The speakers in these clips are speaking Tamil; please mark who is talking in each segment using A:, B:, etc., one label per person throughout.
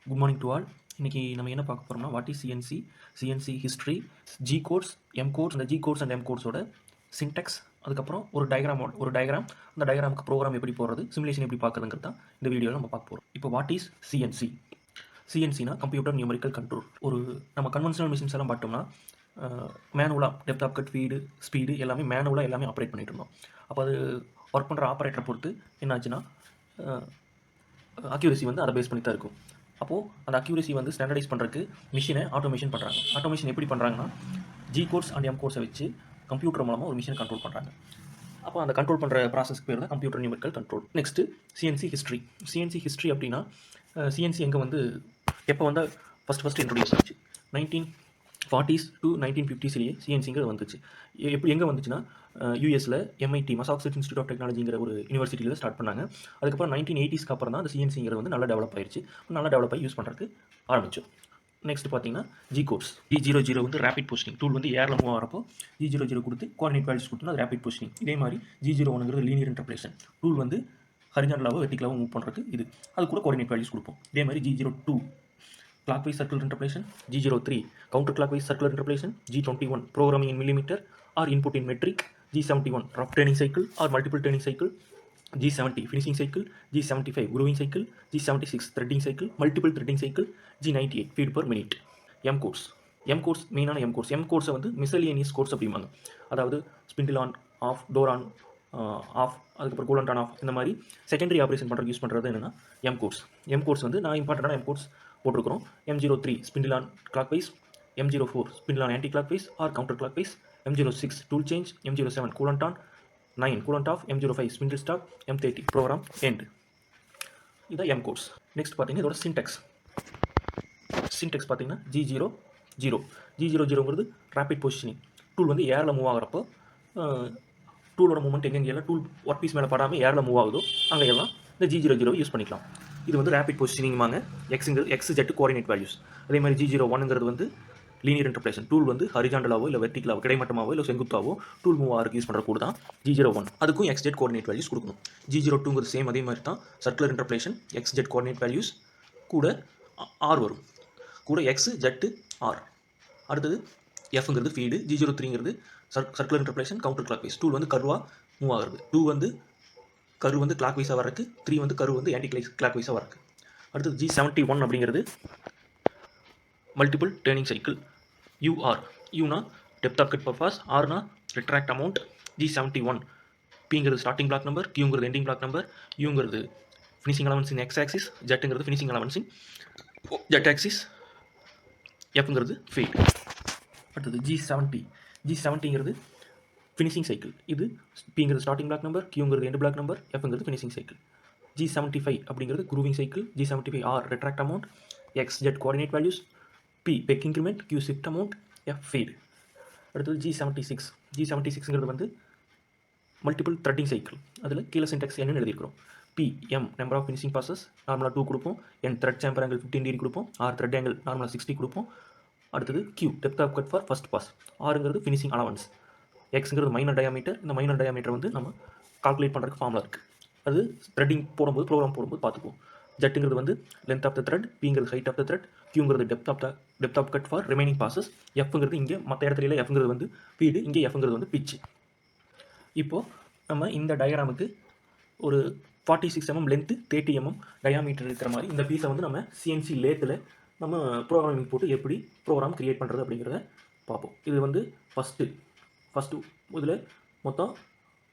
A: Good morning to all. இன்றைக்கி நம்ம என்ன பார்க்க போகிறோம்னா what is CNC, CNC history, G codes, M codes. அந்த ஜி கோட்ஸ் அண்ட் எம் கோட்ஸோட சின்டெக்ஸ், அதுக்கப்புறம் ஒரு டயக்ராம் அந்த டயக்ராமுக்கு ப்ரோக்ராம் எப்படி போடுறது, சிமுலேஷன் எப்படி பார்க்குறதுங்கிறது தான் இந்த வீடியோவில் நம்ம பார்க்க போகிறோம். இப்போ வாட் இஸ் சிஎன்சி? சிஎன்சினா கம்ப்யூட்டர் நியூமரிக்கல் கண்ட்ரோல். நம்ம கன்வென்ஷனல் மிஷின்ஸ் எல்லாம் பார்த்தோம்னா மேனுவலாக depth of cut, feed, speed எல்லாமே மேனுவலாக எல்லாமே ஆப்ரேட் பண்ணிட்டு இருந்தோம். அப்போ அது ஒர்க் பண்ணுற ஆப்ரேட்டரை பொறுத்து என்னாச்சுன்னா அக்யூரசி வந்து அதை பேஸ் பண்ணி தான் இருக்கும். அப்போது அந்த அக்யூரசி வந்து ஸ்டாண்டர்டைஸ் பண்ணுறதுக்கு மிஷினை ஆட்டோமேஷன் பண்ணுறாங்க. ஆட்டோமேஷன் எப்படி பண்ணுறாங்கன்னா ஜி கோட்ஸ் அண்ட் எம் கோட்ஸை வச்சு கம்ப்யூட்டர் மூலமாக ஒரு மிஷினை கண்ட்ரோல் பண்ணுறாங்க. அப்போ அந்த கண்ட்ரோல் பண்ணுற ப்ராசஸ்க்கு பேர் தான் computer numerical control. Next CNC history. CNC history அப்படின்னா சிஎன்சி எங்கே வந்து எப்போ வந்து ஃபஸ்ட்டு இன்ட்ரடியூஸ் ஆச்சு? 1940s to 1950ஸ்லேயே சிஎன்சிங்கிறது வந்துச்சு. எப்படி எங்கே வந்துச்சுன்னா யூஎஸில் எம்ஐடி மசாச்சுசெட்ஸ் இன்ஸ்டியூட் ஆஃப் டெக்னாலஜிங்கிற ஒரு யூனிவர்சிட்டியில் ஸ்டார்ட் பண்ணாங்க. அதுக்கப்புறம் 1980ஸ்க்கு அப்புறம் தான் அந்த சிஎன்சிங்கிறது வந்து நல்லா டெவலப் ஆயிடுச்சு. நல்லா டெவலப் ஆகி யூஸ் பண்ணுறதுக்கு ஆரம்பித்தோம். நெக்ஸ்ட் பார்த்தீங்கன்னா ஜி கோட்ஸ். G00 வந்து ரேபிட் பொசிஷனிங் டூல் வந்து ஏரில் மூவ் ஆகிறப்போ G00 கொடுத்து கோஆர்டினேட் வேல்யூஸ் கொடுத்தோம்னா அது ரேபிட் பொசிஷனிங். இதே மாதிரி G01ங்கிறது லீனியர் இன்டர்போலேஷன் டூல் வந்து ஹரிசாண்டலாவோ வெர்டிகலாவோ மூவ் பண்ணுறதுக்கு இது. அது கூட கோஆர்டினேட் வேல்யூஸ் கொடுப்போம். இதே மாதிரி G02 clockwise circular interpolation, G03 counter clockwise circular interpolation, G21 programming in millimeter or input in metric, G71 rough training cycle or multiple training cycle, G70 finishing cycle, G75 grooving cycle, G76 threading cycle, multiple threading cycle, G98 feed per minute. M codes. M codes மெயினான M codes. M codes வந்து மிஸ்செலினியஸ் கோட்ஸ் அப்படிம்பாங்க. அதாவது spindle on, off, door on, off, அதுக்கப்புறம் கூலண்ட் ஆன் ஆஃப், இந்த மாதிரி செகண்டரி ஆப்ரேஷன் பண்ணுறதுக்கு யூஸ் பண்ணுறது என்னென்னா எம் கோட்ஸ். எம் கோட்ஸ் வந்து நான் இம்பார்ட்டண்டான எம் கோட்ஸ் போட்டிருக்கிறோம். M03 spindle on clockwise, M04 spindle on anti clock wise or counter clockwise, M06 tool change, M07 coolant on, 9 coolant off, M05 spindle stop, M30 program end. இதான் எம் கோட்ஸ். நெக்ஸ்ட் பார்த்தீங்கன்னா இதோட சின்டெக்ஸ் பார்த்தீங்கன்னா G00. G00ங்கிறது rapid positioning. டூல் வந்து ஏரில் மூவ் ஆகிறப்போ டூலோட மூவ்மெண்ட் எங்கெங்கெல்லாம் டூல் ஒர்க் பீஸ் மேலே படாமல் ஏரில் மூவ் ஆகுதோ அங்கெல்லாம் இந்த G00 யூஸ் பண்ணிக்கலாம். இது வந்து ரேபிட் பொசிஷனிங்காங்க. X Z coordinate values. அதே மாதிரி G01ங்கிறது வந்து லீனியர் இன்டர்போலேஷன் டூல் வந்து ஹரிசாண்டலாவோ இல்லை வெர்டிகலாவோ கிடைமட்டமாவோ இல்லை செங்குத்தாவோ டூல் மூவ் ஆகிறதுக்கு யூஸ் பண்ணுற கூட தான் G01. அதுக்கும் எக்ஸ் ஜெட் கோஆர்டினேட் வேல்யூஸ் கொடுக்கணும். G02ங்கிறது சேம் அதே மாதிரி தான் circular interpolation X Z coordinate values கூட ஆர் வரும். கூட எக்ஸ் ஜெட்டு ஆர். அடுத்தது எஃப்ங்கிறது ஃபீடு. G03ங்கிறது circular interpolation counter clockwise tool வந்து கர்வாக மூவ் ஆகிறது. 2 வந்து கரு வந்து கிளாக் வைஸாக வரக்கு, 3 வந்து கரு வந்து ஆன்டி கிளாக் வைஸாக வரக்கு. அடுத்தது G71 அப்படிங்கிறது மல்டிபிள் டேர்னிங் சைக்கிள். யூஆர், யூனா depth of cut per pass, ஆர்னா ரிட்ராக்ட் அமௌண்ட். G71 பிங்கிறது ஸ்டார்டிங் பிளாக் நம்பர், கியூங்கிறது எண்டிங் பிளாக் நம்பர், யூங்கிறது finishing allowance in X axis, ஜெட்டுங்கிறது finishing allowance in Z axis, எஃப்ங்கிறது ஃபீட். அடுத்தது G70ங்கிறது ஃபினிஷிங் சைக்கிள். இது பிங்கிறது ஸ்டார்டிங் பிளாக் நம்பர், கியூங்கிறது எண்ட் பிளாக் நம்பர், எஃப்ங்கிறது ஃபினிஷிங் சைக்கிள். G75 அப்படிங்கிறது grooving cycle. G75 R retract amount, X Z coordinate values, P பெக் increment, Q shift amount, F feed. அடுத்தது G76ங்கிறது வந்து மல்டிபிள் த்ரெட்டிங் சைக்கிள். அதில் கீழே சின்டெக்ஸ் என்னன்னு எழுதியிருக்கிறோம். P M number of finishing passes நார்மலாக 2 கொடுப்போம். N thread chamfer angle 15 degree கொடுப்போம். ஆர் த்ரெட் ஆங்கிள் நார்மலாக 60 கொடுப்போம். அடுத்தது Q depth of cut for first pass. ஆருங்கிறது ஃபினிஷிங் அலவன்ஸ். எக்ஸுங்கிறது மைனர் டயாமீட்டர். இந்த மைனர் டயாமீட்டர் வந்து நம்ம கால்குலேட் பண்ணுறதுக்கு ஃபார்முலா இருக்குது. அது த்ரெட்டிங் போடும்போது ப்ரோக்ராம் போடும்போது பார்த்துக்குவோம். ஜெட்டுங்கிறது வந்து லென்த் ஆஃப் த த்ரெட், பிங்கிறது ஹைட் ஆஃப் த த்ரெட், கியூங்கிறது depth of cut for remaining passes, எஃப்ங்கிறது இங்கே மற்ற இடத்துல எஃப்ங்கிறது வந்து ஃபீடு, இங்கே எஃப்ங்கிறது வந்து பிச்சு. இப்போது நம்ம இந்த டயக்ராமுக்கு ஒரு 46 mm லென்த்து, 30 mm டயாமீட்டர் இருக்கிற மாதிரி இந்த பீஸை வந்து நம்ம சிஎன்சி லேத்தில் நம்ம ப்ரோக்ராமிங் போட்டு எப்படி ப்ரோக்ராம் க்ரியேட் பண்ணுறது அப்படிங்கிறத பார்ப்போம். இது வந்து ஃபஸ்ட்டு இதில் மொத்தம்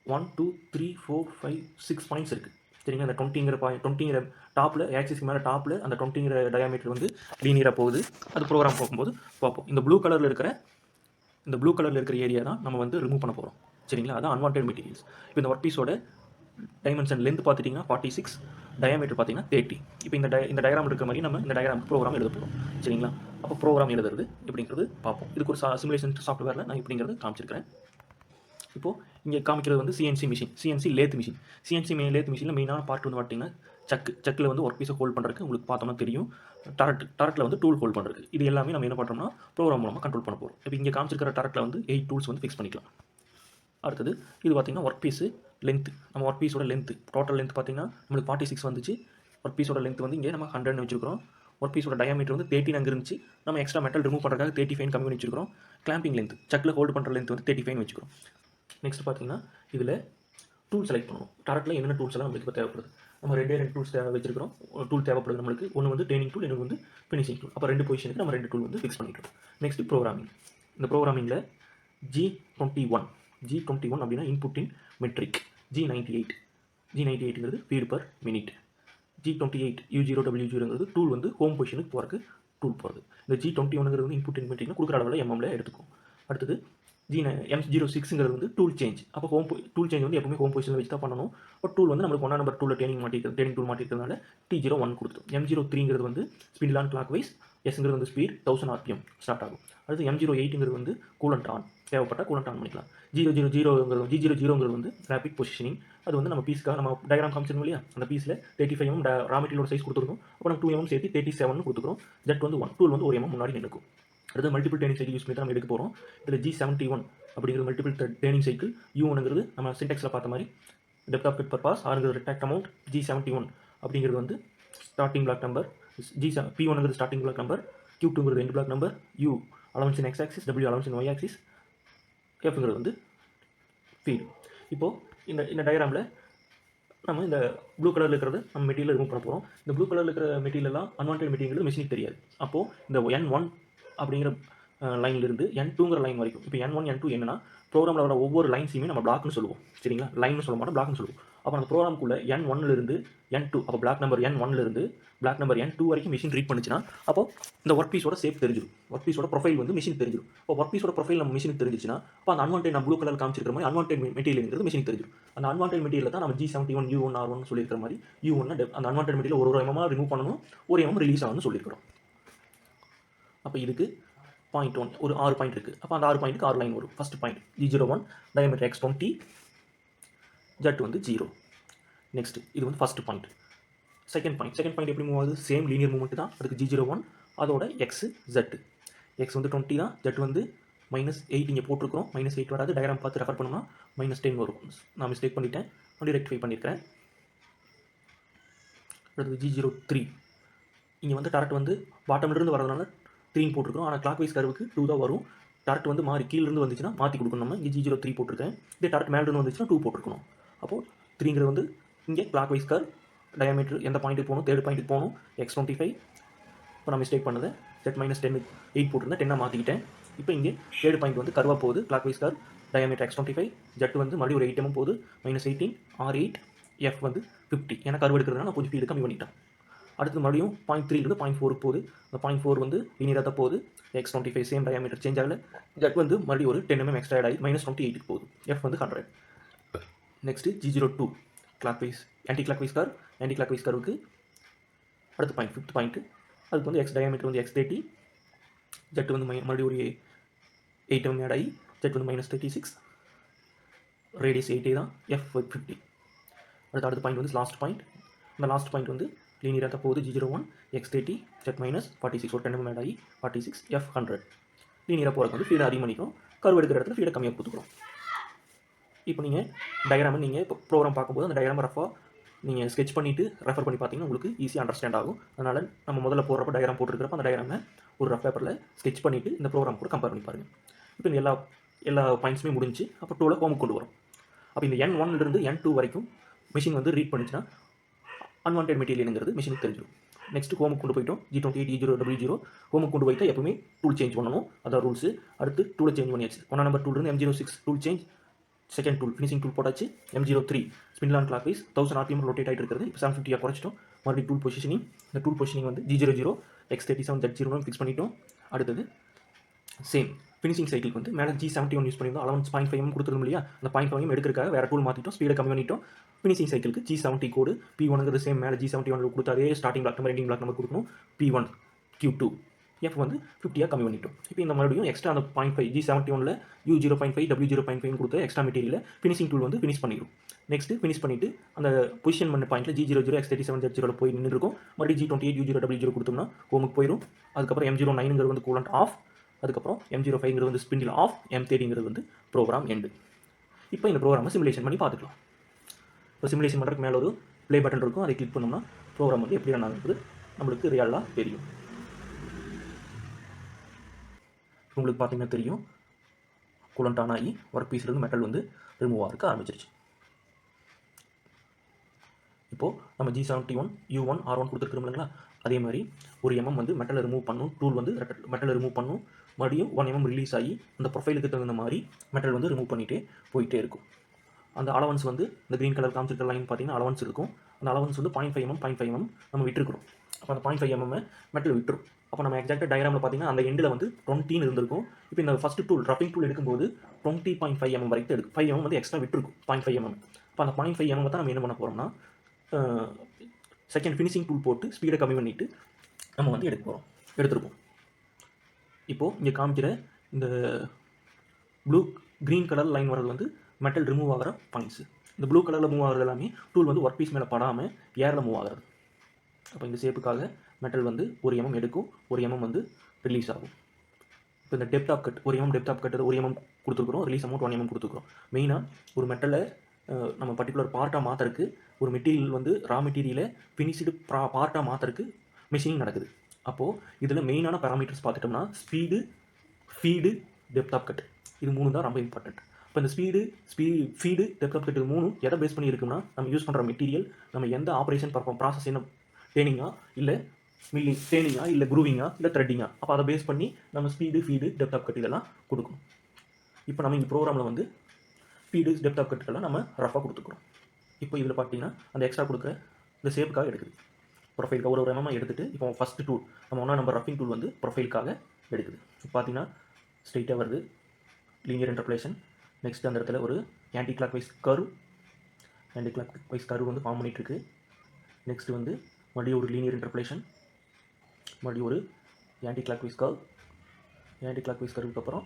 A: 1 2 3 4 5 6 பாயிண்ட்ஸ் இருக்குது. சரிங்களா? அந்த 20ங்கிற டாப்பில் ஆக்சிஸ்க்கு மேலே டாப்பில் அந்த 20ங்கிற டயாமீட்டர் வந்து லீனியராக போகுது. அது ப்ரோக்ராம் போகும்போது பார்ப்போம். இந்த ப்ளூ கலரில் இருக்கிற ஏரியா தான் நம்ம வந்து ரிமூவ் பண்ண போகிறோம். சரிங்களா? அதான் அன்வான்டட் மெட்டீரியல்ஸ். இப்போ இந்த ஒர்க் பீஸோட டைமென்ஷன் லென்த் பார்த்துட்டிங்கன்னா 46, டயாமீட்டர் பார்த்தீங்கன்னா 30. இப்போ இந்த டயக்ராம் இருக்கிற மாதிரி நம்ம இந்த டயக்ராமுக்கு ப்ரோக்ராம் எழுத போகிறோம். சரிங்களா? அப்போ ப்ரோக்ராம் எழுதுறது எப்படிங்கிறது பார்ப்போம். இதுக்கு ஒரு சிமுலேஷன் சாஃப்ட்வேரில் நான் எப்படிங்கிறது காமிச்சிருக்கிறேன். இப்போது இங்கே காமிக்கிறது வந்து CNC machine, CNC lathe machine. Lathe மிஷினில் மெயினான பார்ட் வந்து பார்த்தீங்கன்னா சக்கில் வந்து ஒர்க் பீஸை ஹோல்ட் பண்ணுறதுக்கு உங்களுக்கு பார்த்தோம்னா தெரியும். டரட்டில் வந்து டூல் ஹோல்ட் பண்ணுறதுக்கு. இது எல்லாமே நம்ம என்ன பண்ணுறோம்னா ப்ரோக்ராம் மூலமாக கண்ட்ரோல் பண்ண போகிறோம். இப்போ இங்கே காமிச்சிருக்கிற டரட்டில் வந்து 8 டூல்ஸ் வந்து ஃபிக்ஸ் பண்ணிக்கலாம். அடுத்தது இது பார்த்திங்கன்னா ஒர்க் பீஸு லென்த்து. நம்ம ஒர்க் பீஸோட லென்த்து டோட்டல் லென்த் பார்த்திங்கன்னா நம்மளுக்கு 46 வந்துச்சு. ஒர்க் பீஸோட லென்த் வந்து இங்கே நம்ம 100ன்னு வச்சுருக்கிறோம். ஒர்க் பீஸோட டயாமீட்டர் வந்து 13 அங்கே இருந்துச்சு. நம்ம எக்ஸ்ட்ரா மெட்டல் ரிமூவ் பண்ணுறதுக்காக 35 கம்மி பண்ணி வச்சுக்கிறோம். கிளாம்பிங் லென்த் சக்கில் ஹோல்டு பண்ணுற லென்த் வந்து 35 வச்சுக்கிறோம். நெக்ஸ்ட் பார்த்தீங்கன்னா இதில் டூல் செலக்ட் பண்ணணும். டாரட்டில் என்னென்ன டூல்ஸ் எல்லாம் நம்மளுக்கு இப்போ தேவைப்படுது. நம்ம 2 டூல்ஸ் வச்சிருக்கிறோம். டூல் தேவைப்படுது நம்மளுக்கு. ஒன்று வந்து ட்ரெயினிங் டூல், இன்னொன்று வந்து ஃபினிஷிங் டூல். அப்போ 2 பொசிஷனுக்கு நம்ம 2 டூல் வந்து ஃபிக்ஸ் பண்ணிட்டோம். Next programming. இந்த ப்ரோக்ராமிங்கில் G21 அப்படின்னா இன்புட் இன் மெட்ரிக். G98ங்கிறது feed per minute. G28 U0 W0ங்கிறது டூல் வந்து ஹோம் பொசிஷனுக்கு போகிறதுக்கு டூல் போகிறது. இந்த G21ங்கிறது வந்து இன்புட் இன் மெட்ரிக்னா கொடுக்குற அளவில் எம்எம்ல எடுத்துக்கும். அடுத்தது M06ங்கிறது வந்து டூல் சேஞ்ச். அப்போ டூல் சேஞ்ச் வந்து எப்பவுமே ஹோம் பொசிஷனில் வச்சு தான் பண்ணணும். இப்போ டூல் வந்து நம்மளுக்கு 1 நம்பர் டூலில் ட்ரெயினிங் டூல் மாட்டிருக்கிறதுனால T01 கொடுத்துரும். M03ங்கிறது வந்து ஸ்பிண்டில் ஆன் கிளாக் வைஸ். எஸ்ங்கிறது வந்து ஸ்பீட் 1000 RPM ஸ்டார்ட் ஆகும். அடுத்து M08ங்கிறது வந்து கூலண்ட் ஆன். தேவைப்பட்டால் கூலண்ட் ஆன் பண்ணிக்கலாம். G00ங்கிறது வந்து ரேபிட் பொசிஷனிங். அது வந்து நம்ம பீஸ்க்காக நம்ம டயக்ராம் காமிச்சிருந்தோம் இல்லையா, அந்த பீஸில் 35 mm ரா மெட்டீரியலோட சைஸ் கொடுத்துருக்கோம். அப்போ நம்ம 2 mm சேர்த்து 37 கொடுத்துக்கிறோம். ஜெட் வந்து 1 டூல் வந்து 1 mm முன்னாடி நிற்கும். அடுத்து மல்டிபிள் ட்ரெயினிங் சைக்கிள் யூஸ் பண்ணி தான் நம்ம எடுக்க போகிறோம். இதில் G71 அப்படிங்கிறது மல்டிபிள் ட்ரெயினிங் சைக்கிள். U1ங்கிறது நம்ம சின்டெக்ஸில் பார்த்த மாதிரி depth of cut per pass. ஆறுங்கிறது ரெக்டாக்ட் அமௌண்ட். G71 அப்படிங்கிறது வந்து ஸ்டார்டிங் பிளாக் நம்பர். P1ங்கிறது ஸ்டார்டிங் பிளாக் நம்பர். Q2ங்கிறது end block number. U allowance in X axis, W allowance in Y axis, Fங்கிறது வந்து ஃபீட். இப்போது இந்த டயக்ராமில் நம்ம இந்த ப்ளூ கலரில் இருக்கிறது நம்ம மெட்டீரியல் ரிமூவ் பண்ண போகிறோம். இந்த ப்ளூ கலரில் இருக்கிற மெட்டீரியல்லாம் அன்வான்டட் மெட்டீரியல் மிஷினுக்கு தெரியாது. அப்போது இந்த N1 அப்படிங்கிற லைன்லேருந்து N2ங்கிற லைன் வரைக்கும். இப்போ N1 N2 என்னன்னா ப்ரோக்ராமில் வர ஒவ்வொரு லைன்ஸையுமே நம்ம பிளாக்னு சொல்லுவோம். சரிங்களா, லைன்னு சொல்ல மாட்டோம், பிளாக்னு சொல்லுவோம். அப்போ அந்த ப்ரோக்ராமுக்குள்ளே N1லேருந்து N2, அப்போ பிளாக் நம்பர் N1லேருந்து பிளாக் நம்பர் N2 வரைக்கும் மிஷின் ரீட் பண்ணுச்சுன்னா அப்போ இந்த ஒர்க் பீஸோட ஷேப் தெரிஞ்சிடும். ஒர்க் பீஸோட ப்ரொஃபைல் வந்து மிஷின் தெரிஞ்சிடும். இப்போ ஒர்க் பீஸோட ப்ரொஃபைல் நம்ம மிஷினுக்கு தெரிஞ்சிச்சுன்னா அப்போ அந்த அன்வான்டட் நான் ப்ளூ கலர் காமிச்சிருக்கிற மாதிரி அன்வான்டட் மெட்டீரியல்ங்கிறது மிஷினுக்கு தெரிஞ்சிடும். அந்த அன்வான்டட் மெட்டீரியல் தான் நம்ம G71 U1 R1 சொல்லியிருக்கிற மாதிரி U1 அந்த அன்வான்டட் மெட்டீரியல் ஒரு mm ரிமூவ் பண்ணணும், ஒரு mm ரிலீஸ் ஆகணும்னு சொல்லியிருக்கிறோம். அப்போ இதுக்கு பாயிண்ட் 1 ஒரு 6 பாயிண்ட் இருக்குது. அப்போ அந்த 6 பாயிண்ட்டுக்கு 6 லைன் வரும். First point G01 diameter X20, jet வந்து 0. நெக்ஸ்ட் இது வந்து ஃபஸ்ட் பாயிண்ட். செகண்ட் பாயிண்ட் எப்படி மூவ் ஆகுது? சேம் லீனியர் மூவ்மெண்ட் தான். அதுக்கு G01 அதோட எக்ஸ் வந்து 20 தான். ஜெட் வந்து -8 இங்கே போட்டிருக்கிறோம். -8 வராது. டயக்ராம் பார்த்து ரெஃபர் பண்ணோம்னா -10 வரும். நான் மிஸ்டேக் பண்ணிட்டேன், மறுபடியும் ரெக்டிஃபை பண்ணியிருக்கிறேன். அடுத்தது G03 இங்கே வந்து டாரட் வந்து பாட்டம்லேருந்து வரதுனால 3 போட்டிருக்கோம். ஆனால் கிளாக் வைஸ் கர்வுக்கு 2 தான் வரும். டாரட் வந்து மாறி கீழேருந்து வந்துச்சுன்னா மாற்றி கொடுக்கணும். நம்ம இங்கே G03 போட்டிருக்கேன். இதே டாரட் மேலேருந்து வந்துச்சுன்னா 2 போட்டிருக்கணும். அப்போது 3ங்கிறது வந்து இங்கே கிளாக் வைஸ் கர்வ். டயாமீட்டர் எந்த பாயிண்ட்டுக்கு போகணும்? 3rd பாயிண்ட்டுக்கு போகணும். X25. இப்போ நான் மிஸ்டேக் பண்ணது ஜெட் -10 8 போட்டிருந்தேன், 10 மாற்றிக்கிட்டேன். இப்போ இங்கே 3rd பாயிண்ட் வந்து கர்வாக போகுது. Clockwise curve. Diameter X25. Z வந்து மறுபடியும் ஒரு 8 mm போகுது. -18 R8 F வந்து 50. ஏன்னா கர்வ் எடுக்கிறதுனால நான் கொஞ்சம் ஃபீல்டு கம்மி பண்ணிட்டேன். அடுத்து மறுபடியும் 0.3லேருந்து 0.4 போகுது. அந்த 0.4 வந்து லீனியராக தான் போகுது. X25 சேம் டயாமீட்டர் சேஞ்ச் ஆகல. ஜெட் வந்து மறுபடியும் ஒரு 10 mm எக்ஸ்ட்ரா ஆகி -28க்கு போகுது. F வந்து 100. Next G02 clockwise anti clock wise கர்வுக்கு அடுத்த பாயிண்ட் 5th பாயிண்ட்டு. அதுக்கு வந்து எக்ஸ் டயாமீட்டர் வந்து X30. ஜெட் வந்து மறுபடியும் ஒரு 8 mm ஆட் ஆகி ஜெட் வந்து -36. ரேடியஸ் 8 தான். F 50. அடுத்த பாயிண்ட் வந்து லாஸ்ட் பாயிண்ட். இந்த லாஸ்ட் பாயிண்ட் வந்து லீனியராக தான் போகுது. G01 X30 ஜெட் -46 ஒரு 10 mm ஆட் ஆகி 46 F 100. லீனியராக போகிறதுக்கு வந்து ஃபீடை அதிகம் பண்ணிக்கிறோம். கர்வ் எடுக்கிற இடத்துல ஃபீடை கம்மியாக கொடுத்துக்கிறோம். இப்போ நீங்கள் டயக்ராமை நீங்கள் இப்போ ப்ரோக்ராம் பார்க்கும்போது அந்த டயக்ராம் ரஃபாக நீங்கள் ஸ்கெச் பண்ணிவிட்டு ரெஃபர் பண்ணி பார்த்தீங்கன்னா உங்களுக்கு ஈஸியாக அண்டர்ஸ்டாண்ட் ஆகும். அதனால் நம்ம முதல்ல போடுறப்ப டயக்ராம் போட்டுருக்கிறப்ப அந்த டயக்ராமை ஒரு ரஃப் பேப்பரில் ஸ்கெச் பண்ணிவிட்டு இந்த ப்ரோக்ராம் கூட கம்பேர் பண்ணி பாருங்கள். இப்போ இந்த எல்லா பாயிண்ட்ஸுமே முடிஞ்சு அப்போ 2ல் ஹோமுக்கு கொண்டு வரும். அப்போ இந்த N1லேருந்து N2 வரைக்கும் மிஷின் வந்து ரீட் பண்ணிச்சுன்னா அன்வான்டட் மெட்டீரியலுங்கிறது மிஷினுக்கு தெரிஞ்சிடும். நெக்ஸ்ட்டு ஹோமுக்கு கொண்டு போயிட்டோம். G28 U0 W0 ஹோமுக்கு கொண்டு போயிட்டா எப்பவுமே டூல் சேஞ்ச் பண்ணணும். அதான் ரூல்ஸு. அடுத்து டூலை சேஞ்ச் பண்ணியாச்சு. 1 நம்பர் டூல்லேருந்து M06 tool change. Second tool finishing tool போட்டாச்சு. M03 spindle on clockwise 1000 RPM rotate ஆகிட்டு இருக்கிறது. இப்போ 750 குறைச்சிட்டோம். மறுபடியும் டூல் பொசிஷனிங். இந்த டூல் பொசிஷனிங் வந்து G00 X37 Z0 ஃபிக்ஸ் பண்ணிட்டோம். அடுத்தது சேம் ஃபினிஷிங் சைக்கிளுக்கு வந்து மேலே G71 யூஸ் பண்ணியிருந்தோம். அலவன்ஸ் 0.5 mm கொடுத்துருந்தோம் இல்லையா, அந்த 0.5 mm எடுக்கிறதுக்காக வேறு டூல் மாற்றிட்டோம். ஸ்பீடை கம்மி பண்ணிட்டோம். ஃபினிஷிங் சைக்கிளுக்கு G70 கோடு. P1ங்கிறது சேம் மேலே G71 கொடுத்து அதே starting block number ending block number கொடுக்கணும். P1 Q2 F வந்து 50 கம்மி பண்ணிட்டோம். இப்போ இந்த மறுபடியும் எக்ஸ்ட்ரா அந்த 0.5 G71ல் U0.5 W0.5 கொடுத்த எக்ஸ்ட்ரா மெட்டீரியல் ஃபினிஷிங் டூல் வந்து ஃபினிஷ் பண்ணிடும். நெக்ஸ்ட்டு ஃபினிஷ் பண்ணிவிட்டு அந்த பொசிஷன் பண்ண பாயிண்ட்டில் G00 X37 Z0 போய் நின்றுருக்கும். மறுபடியும் G28 U0 W0 கொடுத்தோம்னா ஹோமுக்கு போயிடும். அதுக்கப்புறம் M09ங்கிறது வந்து கூலண்ட் ஆஃப். அதுக்கப்புறம் M05ங்கிறது வந்து ஸ்பிண்டில் ஆஃப். M30ங்கிறது வந்து ப்ரோக்ராம் எண்டு. இப்போ இந்த ப்ரோக்ராமை சிமுலேஷன் பண்ணி பார்த்துக்கலாம். இப்போ சிமுலேஷன் பண்ணுறதுக்கு மேலே ஒரு ப்ளே பட்டன் இருக்கும். அதை கிளிக் பண்ணோம்னா ப்ரோக்ராம் வந்து எப்படி ரன் ஆகுது நம்மளுக்கு ரியலாக தெரியும். உங்களுக்கு பார்த்தீங்கன்னா தெரியும், கூலண்ட் ஆன் ஆகி ஒர்க் பீஸ்லேருந்து மெட்டல் வந்து ரிமூவ் ஆகிறதுக்கு ஆரம்பிச்சிருச்சு. இப்போது நம்ம G71 U1 R1 கொடுத்துருக்கோம் இல்லைங்களா, அதே மாதிரி ஒரு எம்எம் வந்து மெட்டலை ரிமூவ் பண்ணும், டூல் வந்து மெட்டலை ரிமூவ் பண்ணும், மறுபடியும் 1 mm ரிலீஸ் ஆகி அந்த ப்ரொஃபைலுக்கு தகுந்த மாதிரி மெட்டல் வந்து ரிமூவ் பண்ணிகிட்டே போயிட்டே இருக்கும். அந்த அலவன்ஸ் வந்து இந்த க்ரீன் கலர் காமிச்சிருக்க லைன் பார்த்தீங்கன்னா அலவன்ஸ் இருக்கும். அந்த அலவன்ஸ் வந்து 0.5 mm நம்ம விட்டுருக்கிறோம். அப்போ அந்த 0.5 mm மெட்டல் விட்டுரும். அப்போ நம்ம எக்ஸாக்டாக டயக்ராமில் பார்த்தீங்கன்னா அந்த எண்டில் வந்து 20 இருந்திருக்கும். இப்போ இந்த ஃபஸ்ட்டு டூல் ரஃபிங் டூல் எடுக்கும்போது 20.5 mm வரைக்கும் எடுக்கும். 5 mm வந்து எக்ஸ்ட்ரா விட்டுருக்கும், 0.5 mm. இப்போ அந்த 0.5 mm தான் நம்ம என்ன பண்ண போகிறோம்னா செகண்ட் ஃபினிஷிங் டூல் போட்டு ஸ்பீடை கம்மி பண்ணிவிட்டு நம்ம வந்து எடுத்துருப்போம். இப்போது இங்கே காமிக்கிற இந்த க்ரீன் கலர் லைன் வர்றது வந்து மெட்டல் ரிமூவ் ஆகிற பாயிண்ட்ஸு. இந்த ப்ளூ கலரில் மூவ் ஆகிறது எல்லாமே டூல் வந்து ஒர்க் பீஸ் மேலே படாமல் ஏரில் மூவ் ஆகிறது. அப்போ இந்த ஷேப்புக்காக மெட்டல் வந்து 1 mm எடுக்கும், 1 mm வந்து ரிலீஸ் ஆகும். இப்போ இந்த depth of cut 1 mm depth of cut 1 mm கொடுத்துருக்குறோம், ரிலீஸ் அமௌண்ட் 1 mm கொடுத்துருக்குறோம். மெயினாக ஒரு மெட்டலை நம்ம பர்டிகுலர் பார்ட்டாக மாற்றுறதுக்கு ஒரு மெட்டீரியல் வந்து ரா மெட்டீரியலை ஃபினிஷ்டு பார்ட்டாக மாற்றுறதுக்கு மிஷினிங் நடக்குது. அப்போது இதில் மெயினான பேராமீட்டர்ஸ் பார்த்துட்டோம்னா speed, feed, depth of cut, இது 3 தான் ரொம்ப இம்பார்ட்டன்ட். இப்போ இந்த ஃபீடு, டெப்த் ஆஃப் கட் இது 3 எதை பேஸ் பண்ணி இருக்குன்னா நம்ம யூஸ் பண்ணுற மெட்டீரியல் நம்ம எந்த ஆப்ரேஷன் ப்ராசஸ் என்ன டேனிங்கா இல்லை மில்லிங், டேனிங்கா இல்லை குரூவிங்கா இல்லை த்ரெட்டிங்கா, அப்போ அதை பேஸ் பண்ணி நம்ம speed, feed, depth of cut இதெல்லாம் கொடுக்கணும். இப்போ நம்ம இந்த ப்ரோக்ராமில் வந்து ஸ்பீடு, டெப்த் ஆஃப் கட்டுக்கெல்லாம் நம்ம ரஃபாக கொடுத்துக்கிறோம். இப்போ இதில் பார்த்தீங்கன்னா அந்த எக்ஸ்ட்ரா கொடுக்குற இந்த ஷேப்புக்காக எடுக்குது, ப்ரொஃபைலுக்காக ஒரு எம்எம் எடுத்துகிட்டு இப்போ ஃபஸ்ட்டு டூல் நம்ம 1 நம்பர் ரஃபிங் டூல் வந்து ப்ரொஃபைலுக்காக எடுக்குது. இப்போ பார்த்தீங்கன்னா ஸ்ட்ரெயிட்டாக வருது, லீனியர் இன்டர்போலேஷன். நெக்ஸ்ட் அந்த இடத்துல ஒரு ஆன்டி கிளாக் வைஸ் கர்வ் வந்து ஃபார்ம் பண்ணிகிட்ருக்கு. நெக்ஸ்ட் வந்து மறுபடியும் ஒரு லீனியர் இன்டர்போலேஷன், மறுபடியும் ஒரு ஆன்டி கிளாக் வைஸ் கர்வுக்கு அப்புறம்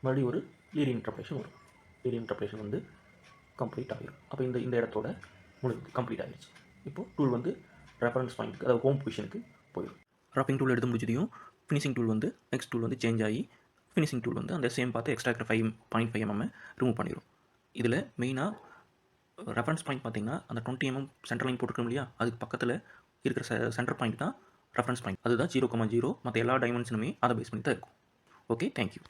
A: மறுபடியும் ஒரு லீனியர் இன்டர்போலேஷன் வரும். லீனியர் இன்டர்போலேஷன் வந்து கம்ப்ளீட் ஆகிடும். அப்போ இந்த இடத்தோட கம்ப்ளீட் ஆகிடுச்சு. இப்போது டூல் வந்து ரெஃபரன்ஸ் பாயிண்ட்டுக்கு, அதாவது ஹோம் பொசிஷனுக்கு போயிடும். ரஃபிங் டூல் எடுத்து முடிச்சதையும் ஃபினிஷிங் டூல் வந்து நெக்ஸ்ட் டூல் வந்து சேஞ்ச் ஆகி ஃபினிஷிங் டூல் வந்து அந்த சேம் பார்த்து எக்ஸ்ட்ராக்டர் 5.5 mm ரிமூவ் பண்ணிடும். இதில் மெயினாக ரெஃபரன்ஸ் பாயிண்ட் பார்த்திங்கன்னா அந்த 20 mm சென்டர் லைன் போட்டுருக்கோம் இல்லையா, அதுக்கு பக்கத்தில் இருக்கிற சென்டர் பாயிண்ட் தான் ரெஃபரன்ஸ் பாயிண்ட். அதுதான் 0,0. மற்ற எல்லா டைமென்ஷனுமே அதை பேஸ் பண்ணி தான் இருக்கும். Okay, thank you.